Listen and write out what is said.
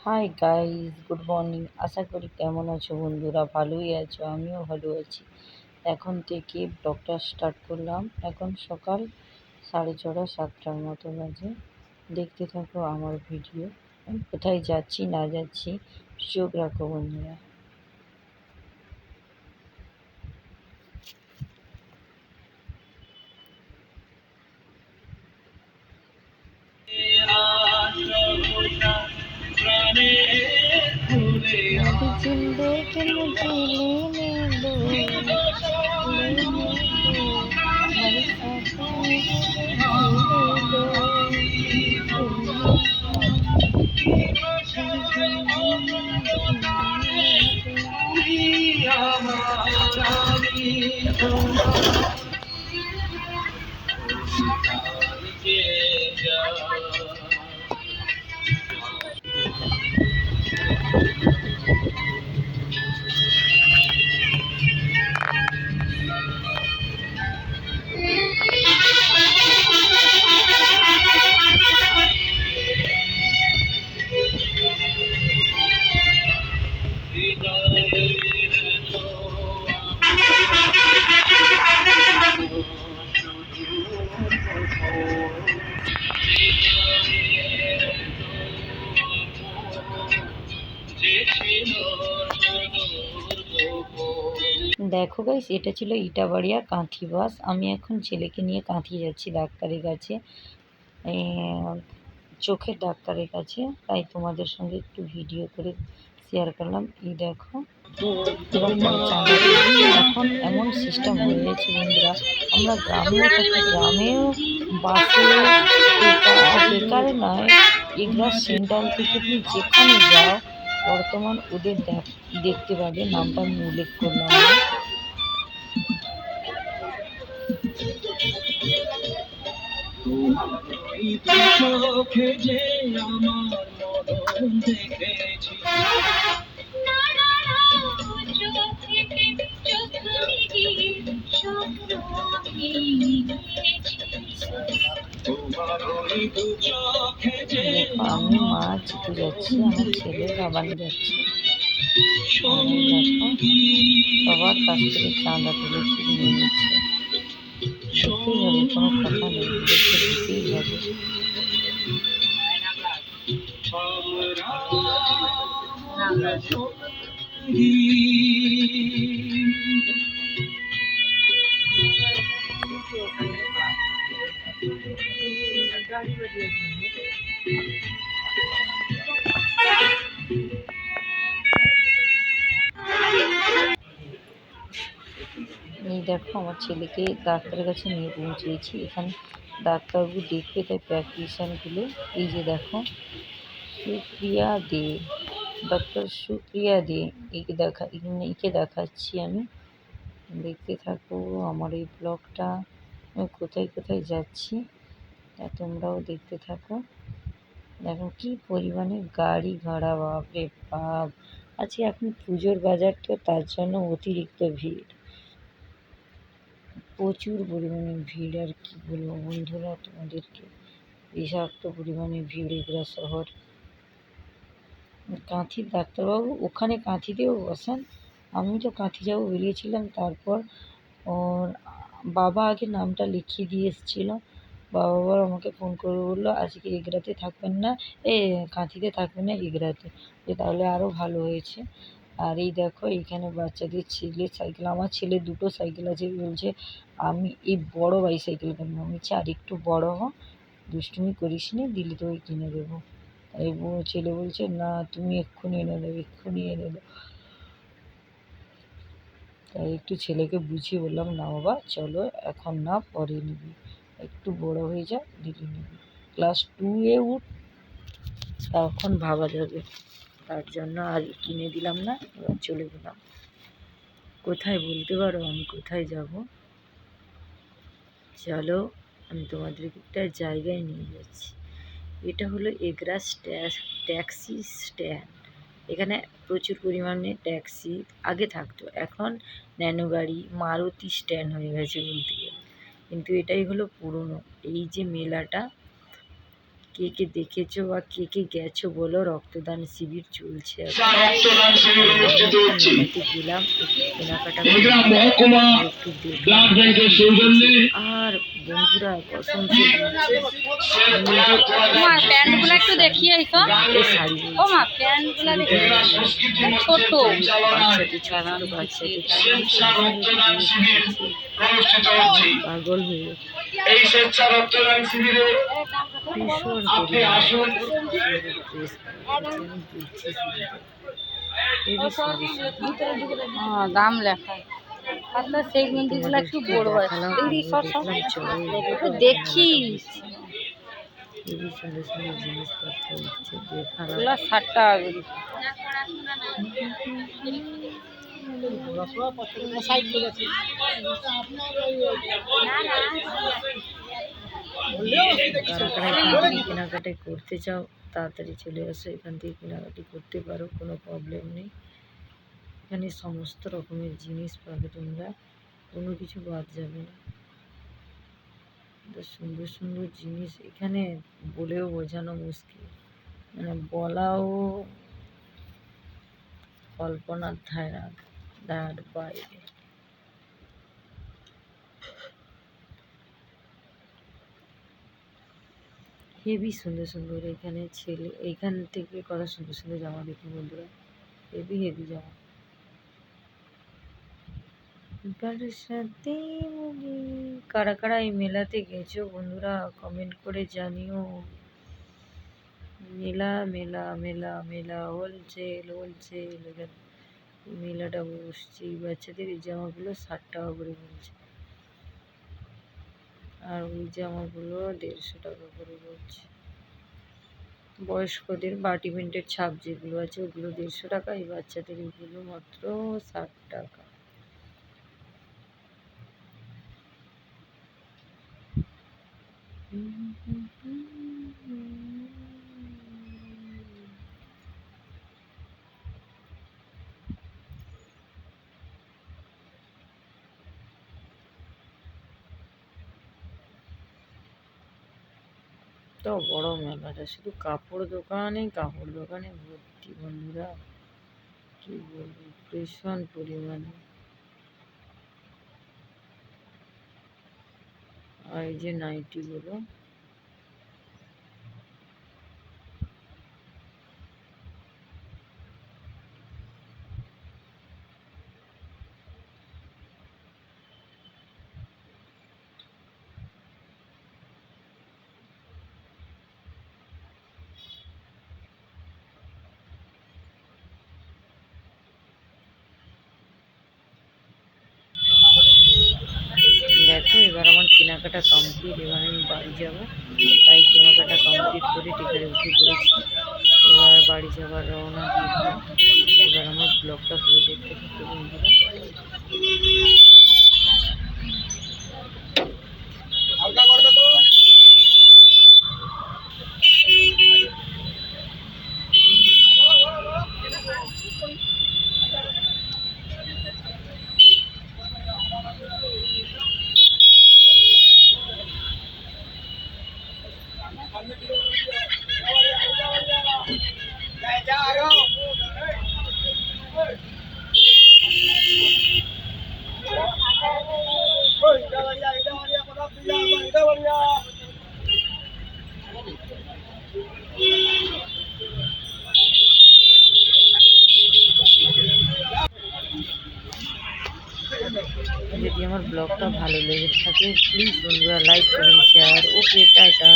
High guys, good morning. আশা করি কেমন আছো বন্ধুরা, ভালোই আছো। আমিও ভালো আছি। এখন থেকে ব্লগটা স্টার্ট করলাম। এখন সকাল 6:30 7টার মতো বাজে। দেখতে থাকো আমার ভিডিও। আমি কোথায় যাচ্ছি না যাচ্ছি চোখ রাখো বন্ধুরা। जिंदगी मुझे लेने दो, लेने दो, बरसात में मुझे দেখো গাইস, এটা ছিল ইটাবাড়িয়া কাঁথি বাস। আমি এখন ছেলেকে নিয়ে কাঁথি যাচ্ছি ডাক্তারের কাছে, চোখের ডাক্তারের কাছে। তাই তোমাদের সঙ্গে একটু ভিডিও করে শেয়ার করলাম। এই দেখো এখন এমন সিস্টেম হয়ে গেছে বন্ধুরা, আমরা গ্রামেও থাকি, গ্রামেও বাসে বেকারে নয়, এগুলা সেন্ট্রাল থেকে তুমি যেখানে যাও বর্তমান ওদের দেখতে পাবে। নামটা আমি উল্লেখ করলাম না। চোখে যে আমার মরণ দেখেছি, আমি মা চিকু যাচ্ছি, আমার ছেলে বাবানি যাচ্ছে। দেখো সবার কাছ থেকে চাঁদা তুলে নিয়ে নিচ্ছে। যেতেই হবে, কোনো কথা নেই, দেখতে যেতেই হবে। এই দেখো আমার ছেলেকে ডাক্তারের কাছে নিয়ে পৌঁছেছি। এখানে ডাক্তারবাবু দেখবে, তাই প্র্যাকটিশনগুলো। এই যে দেখো, সুপ্রিয়া দে, ডক্টর সুপ্রিয়া দে, একে দেখাচ্ছি আমি। দেখতে থাকো আমার এই ব্লগটা। আমি কোথায় কোথায় যাচ্ছি তা তোমরাও দেখতে থাকো। দেখো কি পরিমাণে গাড়ি ঘোড়া, বাপরে বাপ। আজকে এখন পুজোর বাজার, তো তার জন্য অতিরিক্ত ভিড়, প্রচুর পরিমাণে ভিড়। আর কি বলবো বন্ধুরা তোমাদেরকে, বিষাক্ত পরিমাণে ভিড় এগুলো শহর। কাঁথির ডাক্তারবাবু ওখানে কাঁথিতেও বসেন। আমি তো কাঁথি যাবো বেরিয়েছিলাম, তারপর ওর বাবা আগে নামটা লিখিয়ে দিয়ে এসেছিলো। বাবা আবার আমাকে ফোন করে বললো আজকে এগরাতে থাকবেন না, কাঁথিতে থাকবেন না, এগরাতে। তাহলে আরও ভালো হয়েছে। আর এই দেখো এইখানে বাচ্চাদের ছেলের সাইকেল, আমার ছেলের দুটো সাইকেল আছে। বলছে আমি এই বড় বাইসাইকেল কিনবো। আমি বলছি আর একটু বড় হ, দুষ্টুমি করিস নি, দিলে তোকে কিনে দেবো। তাই ছেলে বলছে না তুমি এক্ষুনি এনে দেবে, এক্ষুনি এনে দেবো। তাই একটু ছেলেকে বুঝিয়ে বললাম না বাবা চলো এখন না, পরে নিবি, একটু বড় হয়ে যা দিলে নিবি, ক্লাস 2-এ উঠ, তখন ভাবা যাবে। তার জন্য আর কিনে দিলাম না, এবার চলে গেলাম। কোথায় বলতে পারো আমি কোথায় যাব? চলো আমি তোমাদেরকে একটা জায়গায় নিয়ে যাচ্ছি। এটা হলো এগরা ট্যাক্সি স্ট্যান্ড। এখানে প্রচুর পরিমাণে ট্যাক্সি আগে থাকতো, এখন ন্যানো গাড়ি, মারুতি স্ট্যান্ড হয়ে গেছে বলতে গেলে। কিন্তু এটাই হলো পুরনো। এই যে মেলাটা কে কে দেখেছো বা কে কে গেছো বলো, রক্তদান শিবির চলছে। গেলাম একটু কেনাকাটা একটু দেখলাম, আর বন্ধুরা কসম সে প্যান্টগুলো একটু দেখিয়ে শাড়ি ছোট পাগল হয়ে এই স্বেচ্ছা রক্তদান শিবিরে ভীষণ আপনি আসুন। দাম লেখা সেই গেঞ্জিগুলো একটু বড় আছে দেখি খুবই সুন্দর সুন্দর জিনিসপত্র উঠছে, দেখালাম। 60 টাকা করে। কেনাকাটি করতে চাও তাড়াতাড়ি চলে আসো, এখান থেকে কেনাকাটি করতে পারো, কোনো প্রবলেম নেই। এখানে সমস্ত রকমের জিনিস পাবে তোমরা, কোনো কিছু বাদ যাবে না। সুন্দর সুন্দর জিনিস এখানে বলেও বোঝানো মুশকিল, মানে বলাও কল্পনার ধার বাইরে। হেভি সুন্দর সুন্দর এখানে ছেলে, এইখান থেকে কত সুন্দর সুন্দর জামা দেখুন বন্ধুরা, হেভি হেভি জামা। কারা কারা এই মেলাতে গেছো বন্ধুরা কমেন্ট করে জানিও। মেলা মেলা মেলা মেলা হোলসেল হোলসেল, মেলাটা বসছে। বাচ্চাদের এই জামাগুলো 60 টাকা করে বলছে, আর ওই জামাগুলো 150 টাকা করে বলছে। বয়স্কদের বাটি প্রিন্টের ছাপ যেগুলো আছে ওগুলো 150 টাকা, এই বাচ্চাদের এগুলো মাত্র 60 টাকা। তো বড় মেলাটা শুধু কাপড় দোকানে ভর্তি বন্ধুরা, কি বলবো, ভীষণ পরিমাণে। আর এই যে নাইটিগুলো, দেখো এবার আমার কেনাকাটা কমপ্লিট, এবার আমি বাড়ি যাবো, তাই কেনাকাটা কমপ্লিট করে টিকারে উঠে পড়েছি। এবার বাড়ি যাবার রওনা দিয়ে দিলাম। এবার আমার ব্লগটা পুরো দেখতে থাকতে বন্ধুরা। যদি আমার ব্লগটা ভালো লেগে থাকে প্লিজ বন্ধুরা লাইক করুন, শেয়ার। ওকে, টাটা।